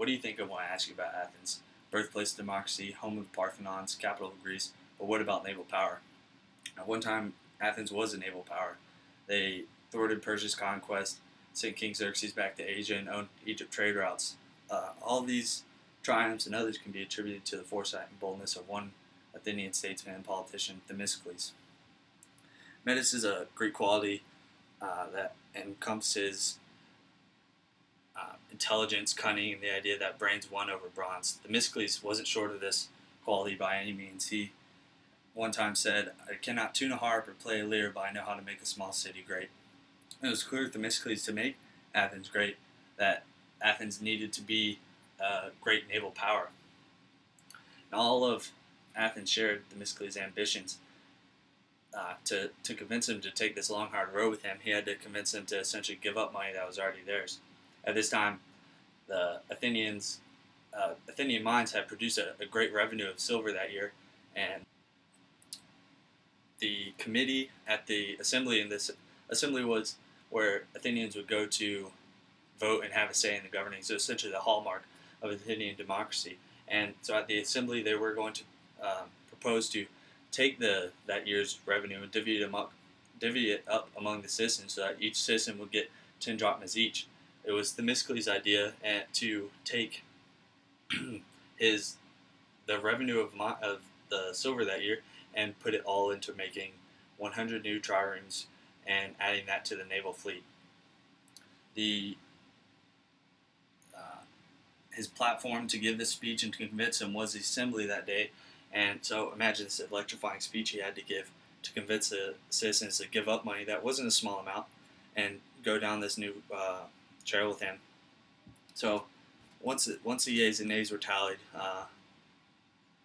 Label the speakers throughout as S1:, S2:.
S1: What do you think of when I ask you about Athens? Birthplace of democracy, home of the Parthenons, capital of Greece, but what about naval power? At one time, Athens was a naval power. They thwarted Persia's conquest, sent King Xerxes back to Asia, and owned Egypt trade routes. All these triumphs and others can be attributed to the foresight and boldness of one Athenian statesman and politician, Themistocles. Metis is a Greek quality that encompasses intelligence, cunning, and the idea that brains won over bronze. Themistocles wasn't short of this quality by any means. He one time said, "I cannot tune a harp or play a lyre, but I know how to make a small city great." It was clear to Themistocles to make Athens great that Athens needed to be a great naval power. And all of Athens shared Themistocles' ambitions. To convince him to take this long, hard road with him, he had to convince him to essentially give up money that was already theirs. At this time, the Athenian mines had produced a great revenue of silver that year, and the committee at the assembly, and this assembly was where Athenians would go to vote and have a say in the governing, so essentially the hallmark of Athenian democracy. And so at the assembly, they were going to propose to take that year's revenue and divvy it up among the citizens, so that each citizen would get 10 drachmas each. It was Themistocles' idea to take the revenue of the silver that year and put it all into making 100 new triremes and adding that to the naval fleet. His platform to give this speech and to convince him was the assembly that day. And so imagine this electrifying speech he had to give to convince the citizens to give up money that wasn't a small amount and go down this new trail with him. So once the yeas and nays were tallied,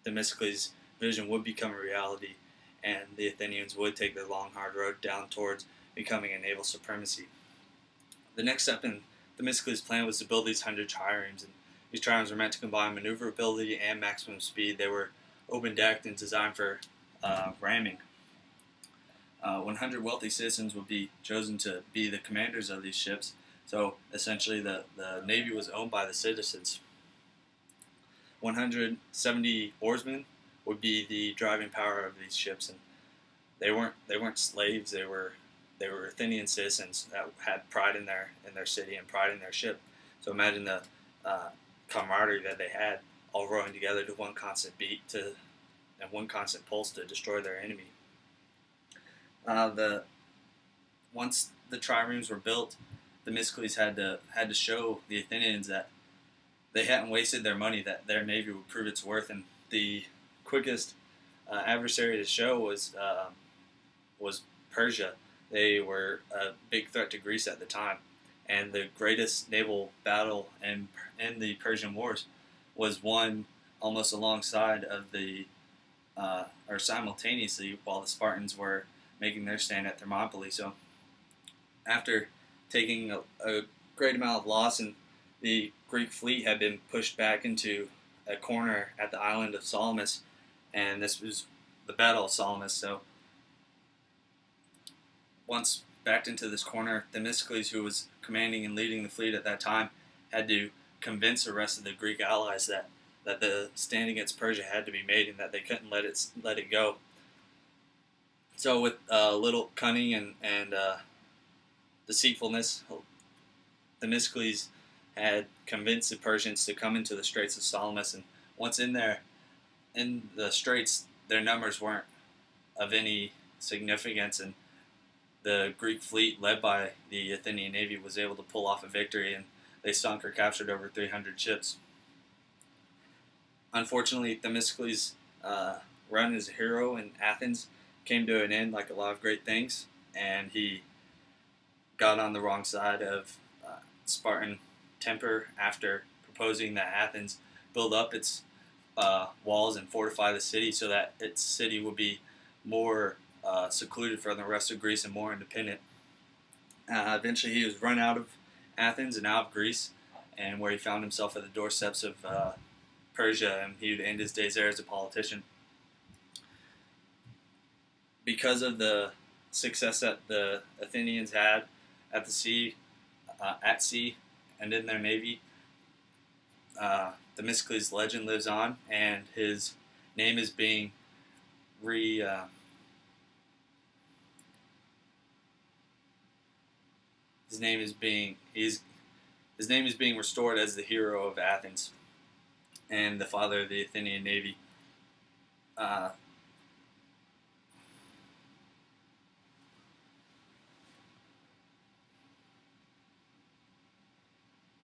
S1: Themistocles' vision would become a reality, and the Athenians would take their long, hard road down towards becoming a naval supremacy. The next step in Themistocles' plan was to build these 100 triremes, and these triremes were meant to combine maneuverability and maximum speed. They were open-decked and designed for ramming. 100 wealthy citizens would be chosen to be the commanders of these ships, so essentially the Navy was owned by the citizens. 170 oarsmen would be the driving power of these ships, and they weren't slaves. They were Athenian citizens that had pride in their city and pride in their ship. So imagine the camaraderie that they had, all rowing together to one constant beat and one constant pulse to destroy their enemy. Once the triremes were built, Themistocles had to show the Athenians that they hadn't wasted their money, that their navy would prove its worth, and the quickest adversary to show was Persia. They were a big threat to Greece at the time, and the greatest naval battle in the Persian Wars was won almost alongside of or simultaneously while the Spartans were making their stand at Thermopylae. So after taking a great amount of loss, and the Greek fleet had been pushed back into a corner at the island of Salamis, and this was the Battle of Salamis. So once backed into this corner, Themistocles, who was commanding and leading the fleet at that time, had to convince the rest of the Greek allies that the stand against Persia had to be made and that they couldn't let it go. So with little cunning and deceitfulness, Themistocles had convinced the Persians to come into the Straits of Salamis, and once in the straits, their numbers weren't of any significance, and the Greek fleet, led by the Athenian navy, was able to pull off a victory, and they sunk or captured over 300 ships. Unfortunately, Themistocles' run as a hero in Athens came to an end, like a lot of great things, and he got on the wrong side of Spartan temper after proposing that Athens build up its walls and fortify the city so that its city would be more secluded from the rest of Greece and more independent. Eventually he was run out of Athens and out of Greece, and where he found himself at the doorsteps of Persia, and he would end his days there as a politician. Because of the success that the Athenians had at sea and in their navy, Themistocles' legend lives on, and his name is being re his name is being his name is being restored as the hero of Athens and the father of the Athenian navy.